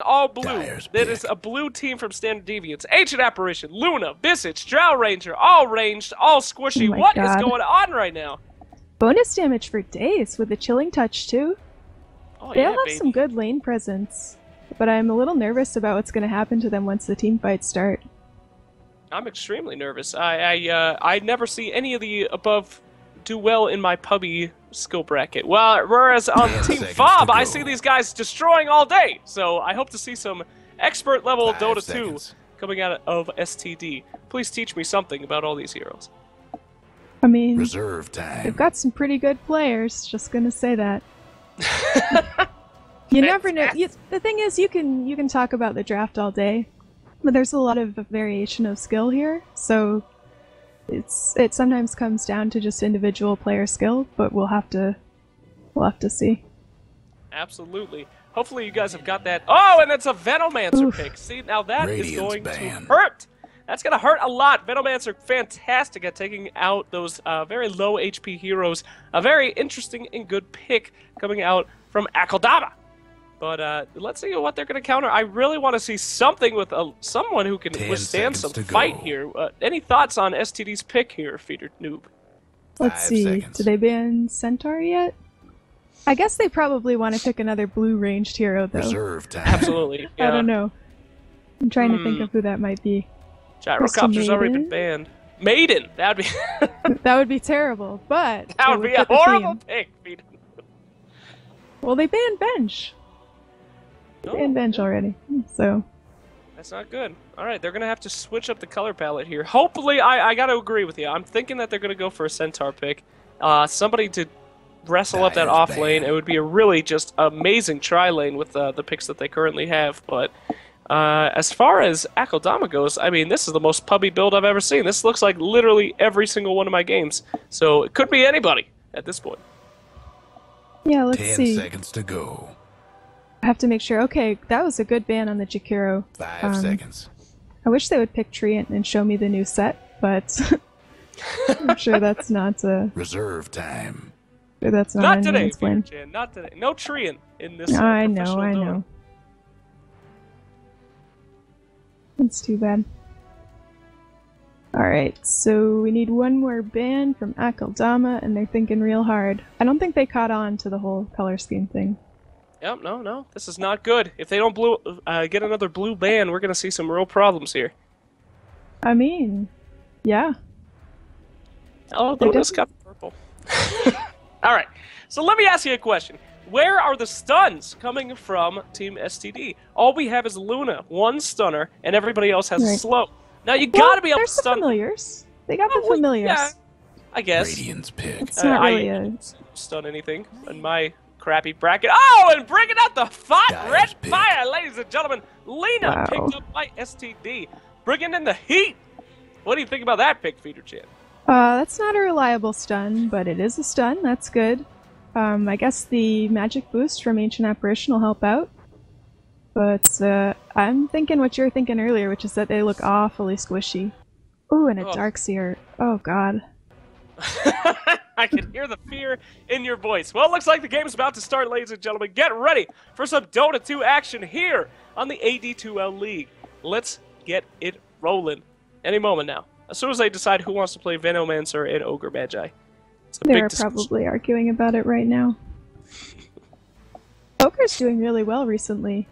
All blue. Dyer's That pick. is a blue team from Standard Deviants. Ancient Apparition, Luna, Visage, Drow Ranger, all ranged, all squishy. Oh my What is God. going on right now? Bonus damage for days with the chilling touch too. Oh They'll yeah, have baby. some good lane presence, but I'm a little nervous about what's going to happen to them once the team fights start. I'm extremely nervous. I never see any of the above do well in my pubby skill bracket. Well, whereas on 10 Team seconds Fob, to I go. see these guys destroying all day. So I hope to see some expert level 5 Dota 2 seconds. coming out of STD. Please teach me something about all these heroes. I mean, Reserve they've time. got some pretty good players. Just gonna say that. You never know. The thing is, you can talk about the draft all day, but there's a lot of variation of skill here. So it sometimes comes down to just individual player skill, but we'll have to see. Absolutely. Hopefully you guys have got that. Oh, and it's a Venomancer Oof. pick. See, now that is Radiant's going banned. to hurt. That's going to hurt a lot. Venomancer fantastic at taking out those very low HP heroes. A very interesting and good pick coming out from Akeldama. But let's see what they're going to counter. I really want to see something with someone who can 10 withstand seconds some to go. fight here. Any thoughts on STD's pick here, Feeder Noob? Let's 5 see. seconds. Do they ban Centaur yet? I guess they probably want to pick another blue ranged hero, though. Reserve time. Absolutely. I don't know. I'm trying to Hmm. think of who that might be. Gyrocopter's already been Maiden? banned. Maiden! That'd be That would be terrible, but that it would be a fit the horrible theme. pick, Feeder. Well, they banned Bench. They No. banned Bench already, so That's not good. All right, they're going to have to switch up the color palette here. Hopefully, I got to agree with you. I'm thinking that they're going to go for a Centaur pick. Somebody to wrestle up that Dyer's off lane. banned. It would be a really just amazing tri-lane with the picks that they currently have. But as far as Akeldama goes, I mean, this is the most pubby build I've ever seen. This looks like literally every single one of my games. So it could be anybody at this point. yeah. Let's 10 see. seconds to go. I have to make sure. Okay, that was a good ban on the Jakiro. 5 seconds. I wish they would pick Treant and show me the new set, but I'm sure that's not. Reserve time. Sure that's not, Not today, anyone's plan. Feeder Chan. Not today. No treeing in this I know, professional I Dota. know. That's too bad. Alright, so we need one more ban from Akeldama, and they're thinking real hard. I don't think they caught on to the whole color scheme thing. Yep, no. This is not good. If they don't get another blue ban, we're going to see some real problems here. I mean, yeah. Oh, They're Luna's got purple. All right, so let me ask you a question. Where are the stuns coming from Team STD? All we have is Luna, one stunner, and everybody else has Right. slow. Now, you got to be able to there's the stun... familiars. They got Oh, the well, familiars. yeah, I guess. Radiant's pick. It's not really I a... don't stun anything in my crappy bracket. Oh, and bringing out the hot Dyer's red pick. fire, ladies and gentlemen. Lena Wow. picked up by STD, bringing in the heat. What do you think about that pick, Feeder Chan? That's not a reliable stun, but it is a stun. That's good. I guess the magic boost from Ancient Apparition will help out. But I'm thinking what you were thinking earlier, which is that they look awfully squishy. Ooh, and a Oh. Darkseer. Oh god. I can hear the fear in your voice. Well, it looks like the game's about to start, ladies and gentlemen. Get ready for some Dota 2 action here on the AD2L League. Let's get it rolling. Any moment now. As soon as they decide who wants to play Venomancer and Ogre Magi. It's a big They're discussion. probably arguing about it right now. Ogre's doing really well recently.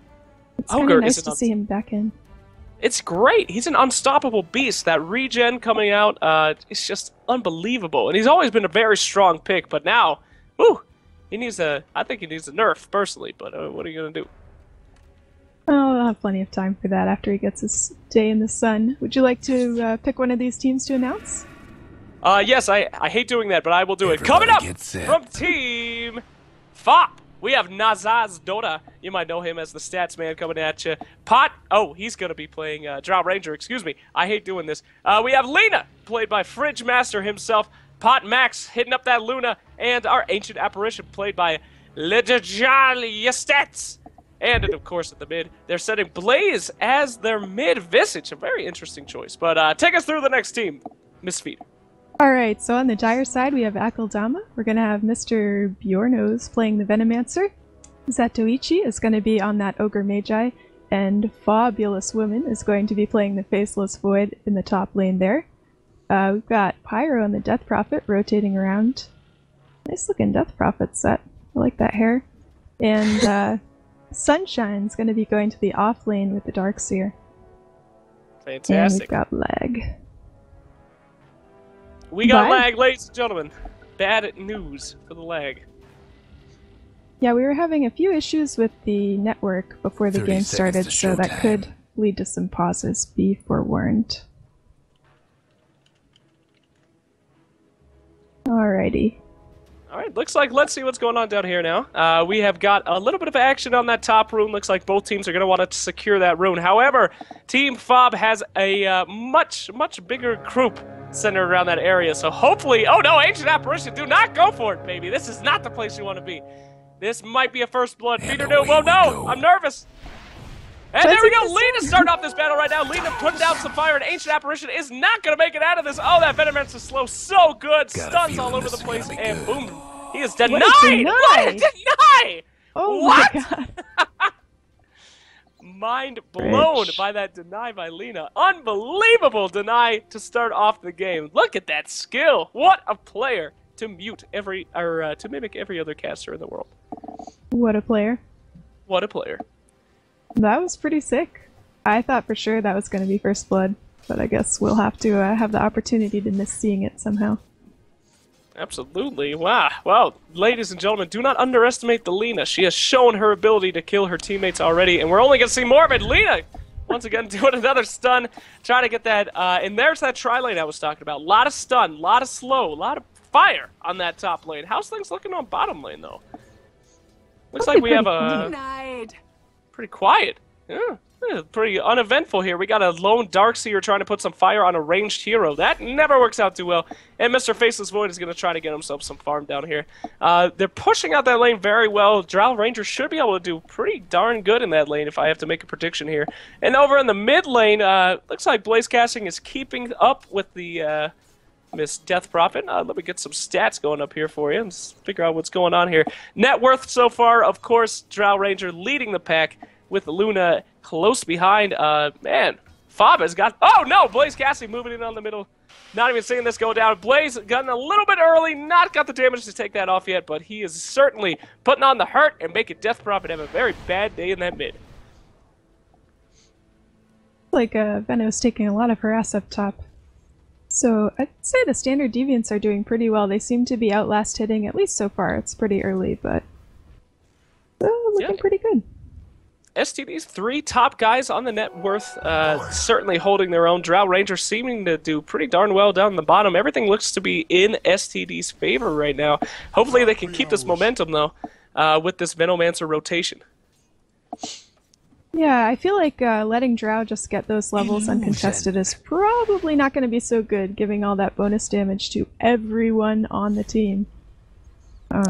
It's kind Ogre of nice is to an see him back in. It's great. He's an unstoppable beast. That regen coming out is just unbelievable. And he's always been a very strong pick, but now, whew, I think he needs a nerf, personally, but what are you going to do? Oh, I'll have plenty of time for that after he gets his day in the sun. Would you like to pick one of these teams to announce? Yes, I hate doing that, but I will do it. Everybody Coming up get set. from Team Fop, we have Nazaz Dota. You might know him as the stats man coming at you. Pot, oh, he's going to be playing Drow Ranger, excuse me. I hate doing this. We have Lena, played by Fridge Master himself. Pot Max hitting up that Luna, and our Ancient Apparition, played by Ledjaliestats. And of course, at the mid, they're setting Blaze as their mid Visage. A very interesting choice. But take us through the next team, Miss Feet. Alright, so on the Dire side we have Akeldama. We're going to have Mr. Bjornos playing the Venomancer. Zatoichi is going to be on that Ogre Magi. and Fabulous Woman is going to be playing the Faceless Void in the top lane there. We've got Pyro and the Death Prophet rotating around. Nice looking Death Prophet set. I like that hair. And Sunshine's going to be going to the off lane with the Darkseer. Fantastic. And we've got lag. We got lag, ladies and gentlemen. Bad news for the lag. Yeah, we were having a few issues with the network before the game started, so that could lead to some pauses. Be forewarned. Alrighty. Alright, looks like let's see what's going on down here now. We have got a little bit of action on that top rune. Looks like both teams are going to want to secure that rune. However, Team Fob has a much bigger group centered around that area, so hopefully... Oh no, Ancient Apparition, do not go for it, baby. This is not the place you want to be. This might be a first blood. Peter, no, oh no, I'm nervous. And there we go, Lena starting off this battle right now. Lena putting down some fire, and Ancient Apparition is not going to make it out of this. Oh, that Venomancer slow, so good. Stuns all over the place, and boom. He is denied! What a deny! Oh what? My god. Mind blown by that deny by Lena. Unbelievable deny to start off the game. Look at that skill. What a player to mute every, or to mimic every other caster in the world. What a player. What a player. That was pretty sick. I thought for sure that was going to be first blood, but I guess we'll have to have the opportunity to miss seeing it somehow. Absolutely. Wow. Well, ladies and gentlemen, do not underestimate the Lena. She has shown her ability to kill her teammates already, and we're only going to see more of it. Lena, once again, doing another stun, trying to get that, and there's that tri-lane I was talking about. A lot of stun, a lot of slow, a lot of fire on that top lane. How's things looking on bottom lane, though? Looks like we have a... Pretty quiet. Yeah, pretty uneventful here. We got a lone Darkseer trying to put some fire on a ranged hero. That never works out too well. And Mr. Faceless Void is going to try to get himself some farm down here. They're pushing out that lane very well. Drow Ranger should be able to do pretty darn good in that lane if I have to make a prediction here. And over in the mid lane, looks like Blaze Casting is keeping up with the... Miss Death Prophet. Let me get some stats going up here for you and figure out what's going on here. Net worth so far, of course, Drow Ranger leading the pack with Luna close behind. Man, Fob has got... Oh, no! Blaze Cassie moving in on the middle. Not even seeing this go down. Blaze gotten a little bit early, not got the damage to take that off yet, but he is certainly putting on the hurt and making Death Prophet have a very bad day in that mid. Like Venom's taking a lot of harass up top. So I'd say the standard Deviants are doing pretty well. They seem to be outlast hitting, at least so far. It's pretty early, but looking pretty good. STD's three top guys on the net worth, certainly holding their own. Drow Ranger seeming to do pretty darn well down the bottom. Everything looks to be in STD's favor right now. Hopefully they can keep this momentum, though, with this Venomancer rotation. Yeah, I feel like letting Drow just get those levels uncontested is probably not going to be so good, giving all that bonus damage to everyone on the team.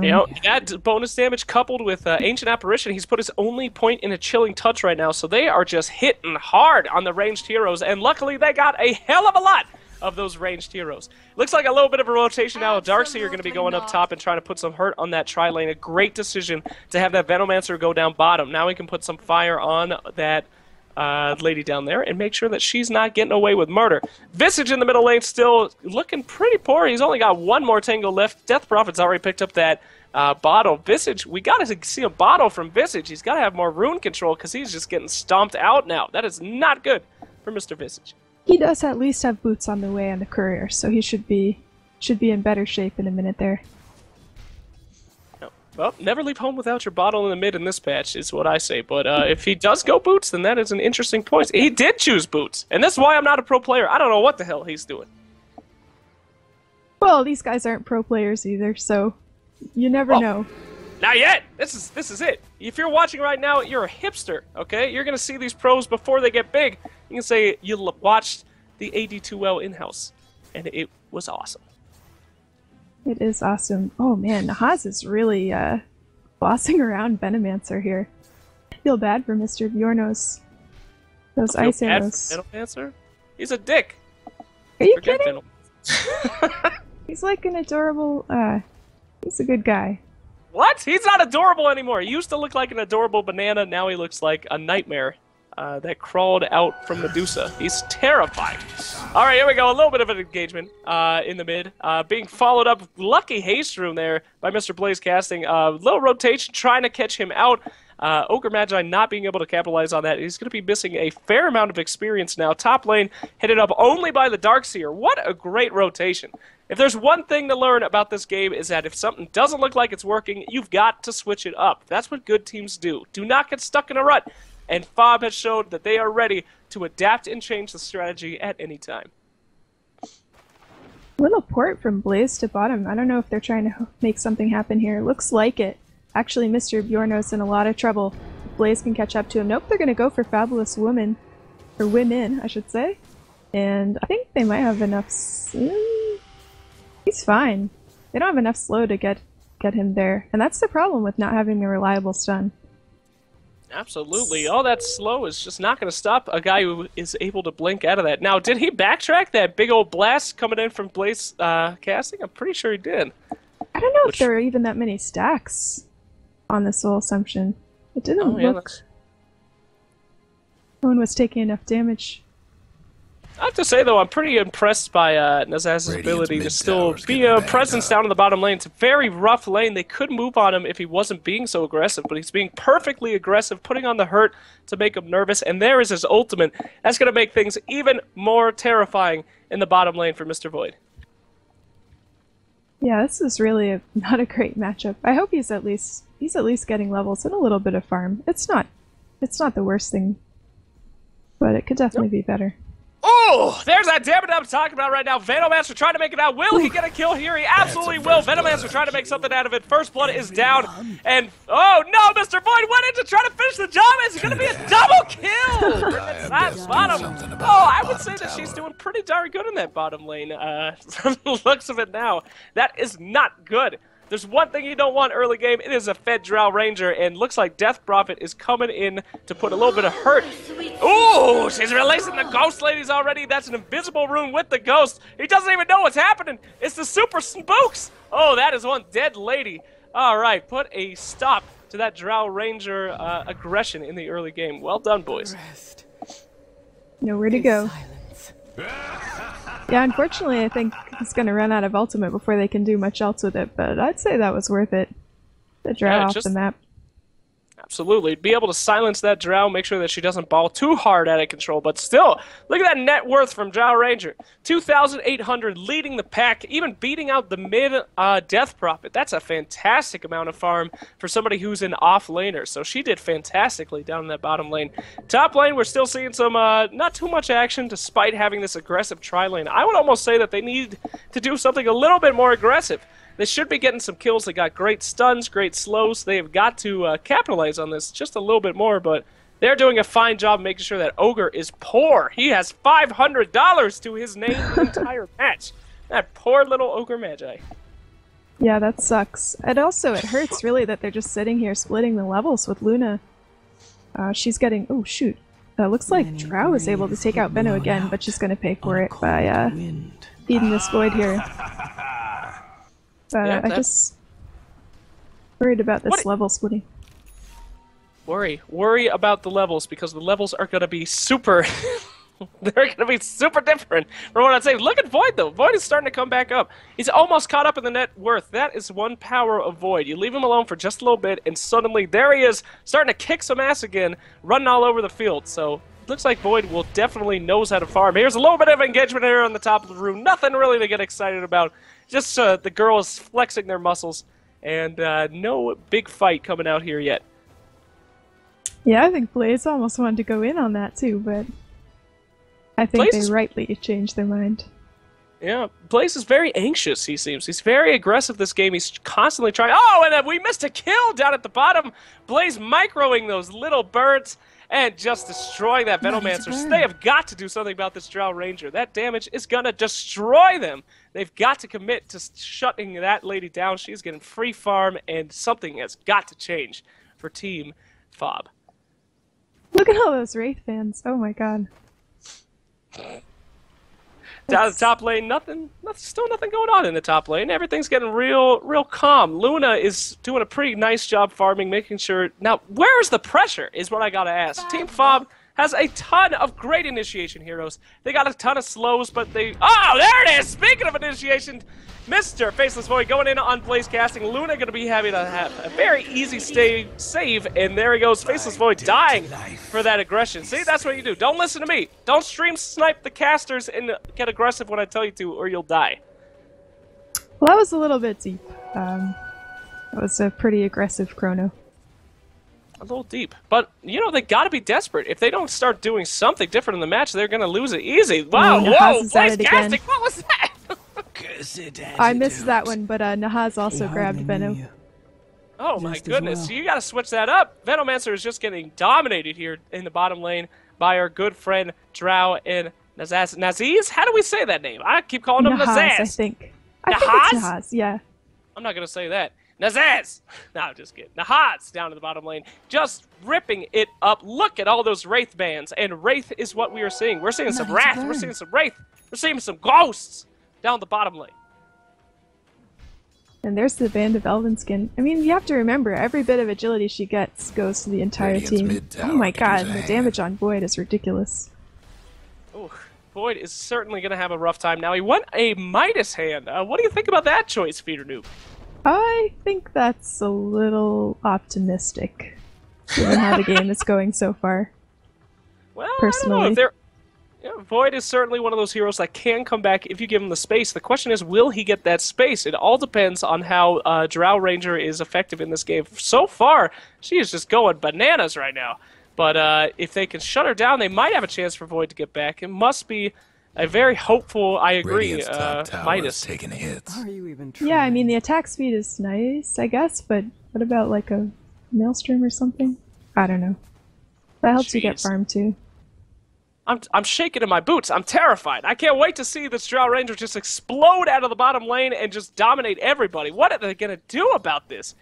You know, that bonus damage coupled with Ancient Apparition, he's put his only point in a Chilling Touch right now, so they are just hitting hard on the ranged heroes, and luckily they got a hell of a lot of those ranged heroes. Looks like a little bit of a rotation now. Darkseer are going to be going up top and trying to put some hurt on that tri-lane. A great decision to have that Venomancer go down bottom. Now we can put some fire on that lady down there and make sure that she's not getting away with murder. Visage in the middle lane still looking pretty poor. He's only got one more tango left. Death Prophet's already picked up that bottle. Visage, we got to see a bottle from Visage. He's got to have more rune control because he's just getting stomped out now. That is not good for Mr. Visage. He does at least have boots on the way and the courier, so he should be in better shape in a minute there. Well, never leave home without your bottle in the mid in this patch, is what I say. But if he does go boots, then that is an interesting point. He did choose boots, and that's why I'm not a pro player. I don't know what the hell he's doing. Well, these guys aren't pro players either, so you never know. Not yet. This is it. If you're watching right now, you're a hipster, okay? You're going to see these pros before they get big. You can say you watched the AD2L in-house, and it was awesome. It is awesome. Oh man, Nahaz is really bossing around Venomancer here. I feel bad for Mr. Bjornos. Those ice arrows. Venomancer? He's a dick. Are you kidding? He's like an adorable, he's a good guy. What? He's not adorable anymore. He used to look like an adorable banana, now he looks like a nightmare. that crawled out from Medusa. He's terrifying. All right, here we go. A little bit of an engagement in the mid. Being followed up, lucky haste room there by Mr. Blaze casting. Little rotation, trying to catch him out. Ogre Magi not being able to capitalize on that. He's going to be missing a fair amount of experience now. Top lane headed up only by the Darkseer. What a great rotation. If there's one thing to learn about this game is that if something doesn't look like it's working, you've got to switch it up. That's what good teams do. Do not get stuck in a rut. And FOB has showed that they are ready to adapt and change the strategy at any time. Little port from Blaze to bottom. I don't know if they're trying to make something happen here. Looks like it. Actually, Mr. Bjorno's in a lot of trouble. Blaze can catch up to him. Nope, they're going to go for Fabulous Woman. Or Women, I should say. And I think they might have enough... He's fine. They don't have enough slow to get him there. And that's the problem with not having a reliable stun. Absolutely. All that slow is just not going to stop a guy who is able to blink out of that. Now, did he backtrack that big old blast coming in from Blaze casting? I'm pretty sure he did. I don't know if there are even that many stacks on this whole assumption. It didn't look... No one was taking enough damage. I have to say, though, I'm pretty impressed by Nazaz's ability to still be a presence down in the bottom lane. It's a very rough lane. They could move on him if he wasn't being so aggressive, but he's being perfectly aggressive, putting on the hurt to make him nervous, and there is his ultimate. That's going to make things even more terrifying in the bottom lane for Mr. Void. Yeah, this is really not a great matchup. I hope he's at least getting levels and a little bit of farm. It's not the worst thing, but it could definitely be better. Oh, there's that damage I'm talking about right now. Venomancer trying to make it out. Will he get a kill here? He absolutely will. Venomancer trying to make something out of it. First blood is down. And, oh no, Mr. Void went in to try to finish the job. It's going to be a double kill for the top bottom. Oh, I would say that she's doing pretty darn good in that bottom lane. From the looks of it now, that is not good. There's one thing you don't want early game. It is a fed Drow Ranger, and looks like Death Prophet is coming in to put a little bit of hurt. Ooh, she's releasing the Ghost Ladies already. That's an invisible rune with the Ghost. He doesn't even know what's happening. It's the Super Spooks. Oh, that is one dead lady. All right, put a stop to that Drow Ranger aggression in the early game. Well done, boys. Nowhere to go. Yeah, unfortunately, I think he's going to run out of ultimate before they can do much else with it, but I'd say that was worth it. The Drow off the map. Absolutely. Be able to silence that Drow, make sure that she doesn't ball too hard out of control, but still, look at that net worth from Drow Ranger. 2,800 leading the pack, even beating out the mid Death Prophet. That's a fantastic amount of farm for somebody who's an off laner, so she did fantastically down in that bottom lane. Top lane, we're still seeing some not too much action despite having this aggressive tri-lane. I would almost say that they need to do something a little bit more aggressive. They should be getting some kills. They got great stuns, great slows. They have got to capitalize on this just a little bit more, but they're doing a fine job making sure that Ogre is poor. He has $500 to his name the entire match. That poor little Ogre Magi. Yeah, that sucks. And also, it hurts really that they're just sitting here splitting the levels with Luna. She's getting... Oh, shoot. Looks like Drow is able to take out Veno again, but she's going to pay for it by feeding this Void here. But Yeah, I just worried about this level splitting. Worry about the levels, because the levels are going to be super... they're going to be super different from what I'd say. Look at Void, though. Void is starting to come back up. He's almost caught up in the net worth. That is one power of Void. You leave him alone for just a little bit, and suddenly there he is, starting to kick some ass again, running all over the field. So looks like Void will definitely knows how to farm. Here's a little bit of engagement here on the top of the room. Nothing really to get excited about. Just the girls flexing their muscles, and no big fight coming out here yet. Yeah, I think Blaze almost wanted to go in on that too, but I think they rightly changed their mind. Yeah, Blaze is very anxious, he seems. He's very aggressive this game. He's constantly trying... Oh, and we missed a kill down at the bottom. Blaze microing those little birds and just destroying that Venomancer. They have got to do something about this Drow Ranger. That damage is going to destroy them. They've got to commit to shutting that lady down. She's getting free farm, and something has got to change for Team FOB. Look at all those Wraith fans. Oh my god. Down the top lane, still nothing going on in the top lane. Everything's getting real calm. Luna is doing a pretty nice job farming, making sure... Now, where is the pressure, is what I gotta ask. Team FOB has a ton of great initiation heroes. They got a ton of slows, but they... Oh, there it is! Speaking of initiation, Mr. Faceless Void going in on Blaze Casting. Luna going to be having a very easy save, and there he goes. Faceless Void dying for that aggression. See, that's what you do. Don't listen to me. Don't stream snipe the casters and get aggressive when I tell you to, or you'll die. Well, that was a little bit deep. That was a pretty aggressive chrono. A little deep. But, you know, they gotta be desperate. If they don't start doing something different in the match, they're gonna lose it easy. Wow, whoa! Blaze Casting! What was that? I missed that one, but Nahaz also grabbed Venom. Oh my goodness, so you gotta switch that up. Venomancer is just getting dominated here in the bottom lane by our good friend Drow and Nazaz. Naziz? How do we say that name? I keep calling him Nazaz. I think. I think it's Nahaz, yeah. I'm not gonna say that. Nazaz! No, I'm just kidding. Nahaz down to the bottom lane, just ripping it up. Look at all those Wraith bands, and Wraith is what we are seeing. We're seeing some Wrath, we're seeing some Wraith, we're seeing some Ghosts down the bottom lane. And there's the Band of Elven Skin. I mean, you have to remember, every bit of agility she gets goes to the entire team. Oh my god, the damage on Void is ridiculous. Ooh, Void is certainly going to have a rough time now. He won a Midas hand. What do you think about that choice, Feeder Noob? I think that's a little optimistic, given how the game is going so far. Well, personally. I don't know if Void is certainly one of those heroes that can come back if you give him the space. The question is, will he get that space? It all depends on how Drow Ranger is effective in this game. So far, she is just going bananas right now. But if they can shut her down, they might have a chance for Void to get back. It must be a very hopeful, I agree, Midas. Taking hits. Are you even trying? Yeah, I mean, the attack speed is nice, I guess, but what about like a Maelstrom or something? I don't know. That helps you get farm too. I'm shaking in my boots. I'm terrified. I can't wait to see this Drow Ranger just explode out of the bottom lane and just dominate everybody. What are they going to do about this?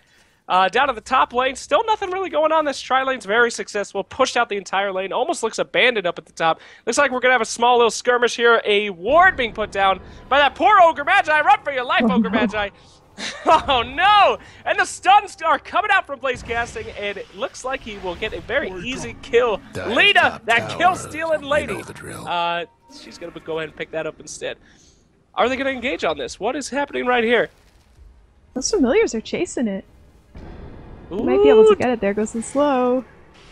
Down to the top lane, still nothing really going on. This tri-lane's very successful. Pushed out the entire lane. Almost looks abandoned up at the top. Looks like we're going to have a small little skirmish here. A ward being put down by that poor Ogre Magi. Run for your life, Ogre Magi. Oh no! And the stuns are coming out from Blaze Casting, and it looks like he will get a very easy kill. Lita, that kill-stealing lady. She's going to go ahead and pick that up instead. Are they going to engage on this? What is happening right here? Those familiars are chasing it. You might be able to get it. There goes the slow.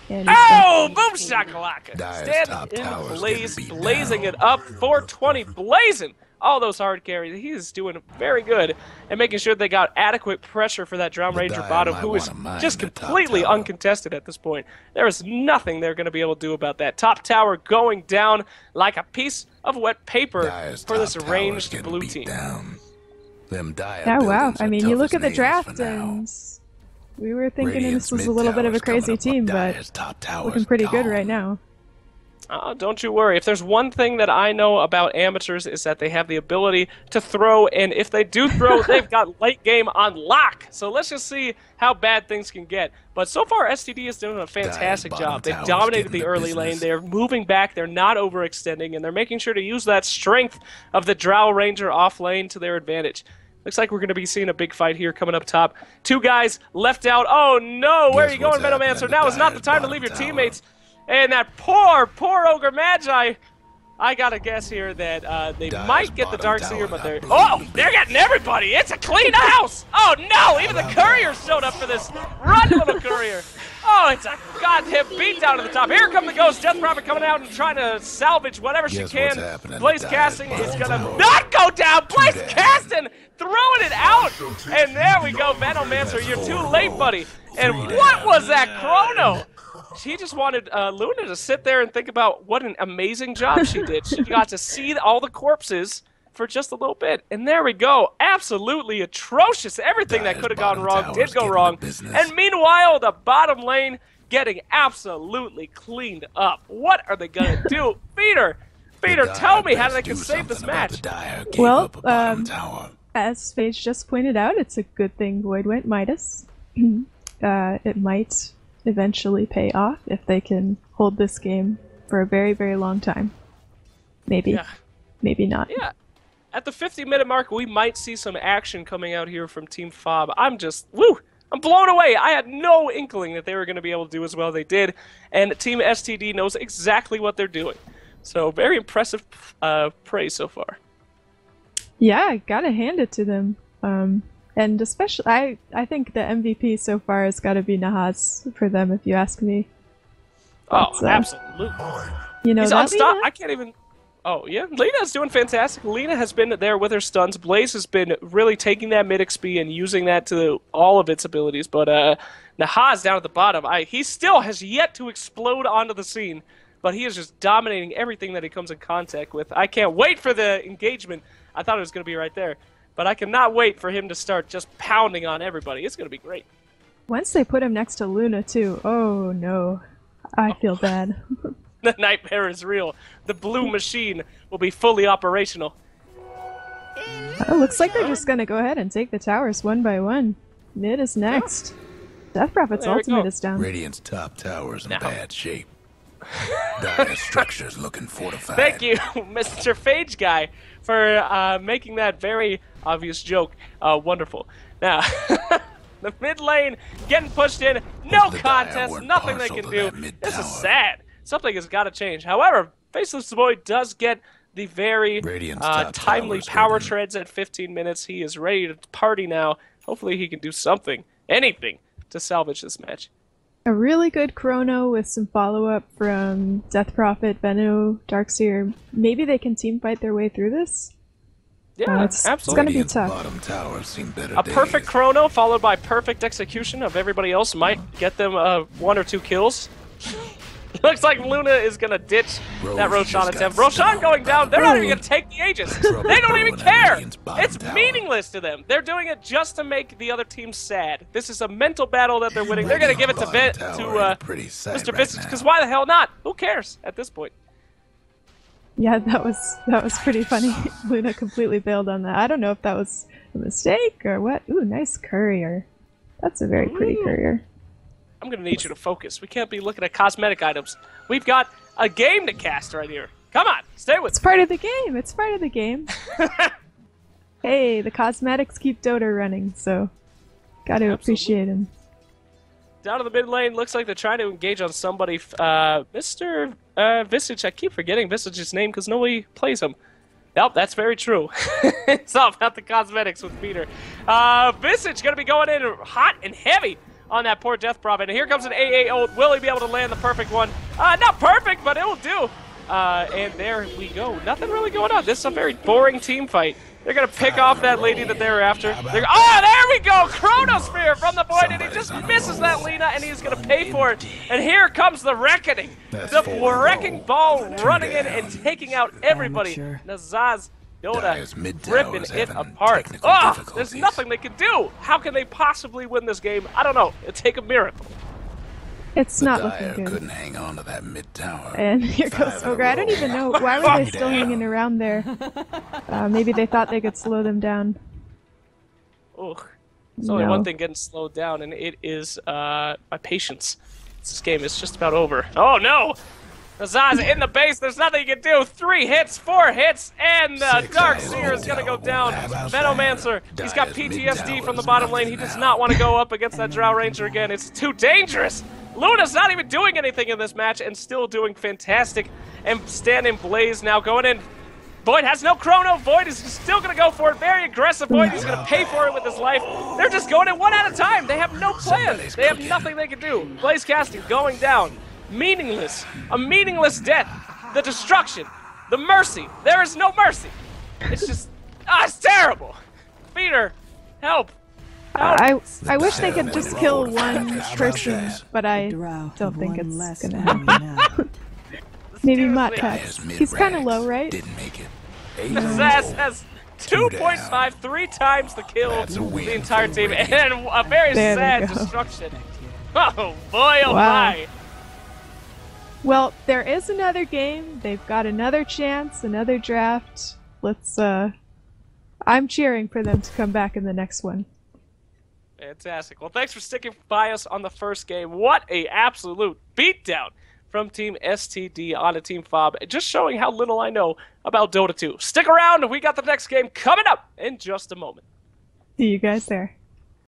And oh, boom shakalaka! Stand in Blaze, blazing it up. 420 blazing. All those hard carries. He is doing very good and making sure they got adequate pressure for that Drow Ranger bottom, who is just completely uncontested at this point. There is nothing they're going to be able to do about that. Top tower going down like a piece of wet paper for this ranged blue team. Oh wow, I mean, you look at the draft and we were thinking this was a little bit of a crazy team, but looking pretty good right now. Oh, don't you worry. If there's one thing that I know about amateurs is that they have the ability to throw, and if they do throw, they've got late game on lock. So let's just see how bad things can get. But so far, STD is doing a fantastic job. They've dominated the early lane. They're moving back. They're not overextending, and they're making sure to use that strength of the Drow Ranger off lane to their advantage. Looks like we're going to be seeing a big fight here coming up top. Two guys left out. Oh, no. Where are you going, Venomancer? Now is not the time to leave your teammates. And that poor Ogre Magi. I gotta guess here that they might get the Darkseer, but they're... Oh, they're getting everybody. It's a clean house. Oh, no. Even the courier showed up for this. Run, little courier. Oh, it's a goddamn beatdown to the top. Here come the Ghost. Death Prophet coming out and trying to salvage whatever she can. Blaze Casting is going to not go down. Blaze Casting throwing it out. And there we go, Venomancer. You're too late, buddy. And what was that chrono? She just wanted Luna to sit there and think about what an amazing job she did. She got to see all the corpses for just a little bit. And there we go. Absolutely atrocious. Everything that could have gone wrong did go wrong. And meanwhile, the bottom lane getting absolutely cleaned up. What are they going to do? Feeder, tell me how they can save this match. Well, as Phage just pointed out, it's a good thing Void went Midas. It might eventually pay off if they can hold this game for a very, very long time. Maybe. Yeah. Maybe not. Yeah. At the 50-minute mark, we might see some action coming out here from Team Fob. I'm just, woo! I'm blown away. I had no inkling that they were going to be able to do as well as they did, and Team STD knows exactly what they're doing. So very impressive praise so far. Yeah, gotta hand it to them. And especially, I think the MVP so far has got to be Nahaz for them, if you ask me. Oh, absolutely. You know, he's that unstoppable. Lena? I can't even... Oh, yeah. Lena's doing fantastic. Lena has been there with her stuns. Blaze has been really taking that mid XP and using that to all of its abilities. But Nahaz down at the bottom, he still has yet to explode onto the scene. But he is just dominating everything that he comes in contact with. I can't wait for the engagement. I thought it was going to be right there. But I cannot wait for him to start just pounding on everybody. It's going to be great. Once they put him next to Luna, too. Oh, no. I feel bad. The nightmare is real. The blue machine will be fully operational. Oh, looks like they're just going to go ahead and take the towers one by one. Mid is next. Death Prophet's ultimate is down. Radiant's top tower's in bad shape. Dire structures looking fortified. Thank you, Mr. Phage Guy, for making that very obvious joke wonderful. Now, the mid lane getting pushed in. No contest. Nothing they can do. This is sad. Something has got to change. However, Faceless Boy does get the very timely power treads at 15 minutes. He is ready to party now. Hopefully he can do something, anything, to salvage this match. A really good chrono with some follow-up from Death Prophet, Venu, Darkseer. Maybe they can team fight their way through this? Yeah, absolutely. It's going to be tough. Bottom tower seen better A perfect days. chrono followed by perfect execution of everybody else might get them 1 or 2 kills. Looks like Luna is going to ditch that Roshan attempt. Roshan going down. They're not even going to take the Aegis. They don't even care. It's meaningless to them. They're doing it just to make the other team sad. This is a mental battle that they're winning. They're going to give it to Mr. Visage, because why the hell not? Who cares at this point? Yeah, that was pretty funny. Luna completely bailed on that. I don't know if that was a mistake or what. Ooh, nice courier. That's a very pretty courier. I'm going to need you to focus. We can't be looking at cosmetic items. We've got a game to cast right here. Come on, stay with It's part of the game. It's part of the game. Hey, the cosmetics keep Dota running, so gotta appreciate him. Down to the mid lane, looks like they're trying to engage on somebody. Mr. Visage, I keep forgetting Visage's name because nobody plays him. Nope, that's very true. It's all about the cosmetics with Peter. Visage going to be going in hot and heavy on that poor Death Prophet. And here comes an AA ult. Will he be able to land the perfect one? Not perfect, but it will do. And there we go. Nothing really going on. This is a very boring team fight. They're going to pick off that lady that they're after. Oh, there we go! Chronosphere from the Void, and he just misses that Lena, and he's going to pay for it. And here comes the Reckoning. The Wrecking Ball running in and taking out everybody. Nazaz Dota ripping it apart. Oh, there's nothing they can do. How can they possibly win this game? I don't know. It'd take a miracle. It's not looking good. Couldn't hang on to that mid tower. And here goes Ogre. I don't even know. Why were they still hanging around there? Maybe they thought they could slow them down. Oh, there's only one thing getting slowed down, and it is my patience. This game is just about over. Oh, no! Nazaz in the base. There's nothing you can do. 3 hits, 4 hits, and Darkseer is going to go down. Venomancer, he's got PTSD from the bottom lane. He does not want to go up against that Drow Ranger again. It's too dangerous. Luna's not even doing anything in this match and still doing fantastic. And standing Blaze now going in. Void has no chrono. Void is still going to go for it. Very aggressive Void. He's going to pay for it with his life. They're just going in one at a time. They have no plan. They have nothing they can do. Blaze casting going down. Meaningless. A meaningless death. The destruction. The mercy. There is no mercy. It's just... it's terrible. Peter, help. I wish they could just kill one person, but I don't think it's gonna happen. Maybe Mottex. He's kind of low, right? Zaz has 2.5, 3 times the kill of the entire team, and a very sad destruction. Oh boy, oh my. Well, there is another game. They've got another chance, another draft. Let's, I'm cheering for them to come back in the next one. Fantastic. Well, thanks for sticking by us on the first game. What a absolute beatdown from Team STD onto Team Fob. Just showing how little I know about Dota 2. Stick around. We got the next game coming up in just a moment. See you guys there.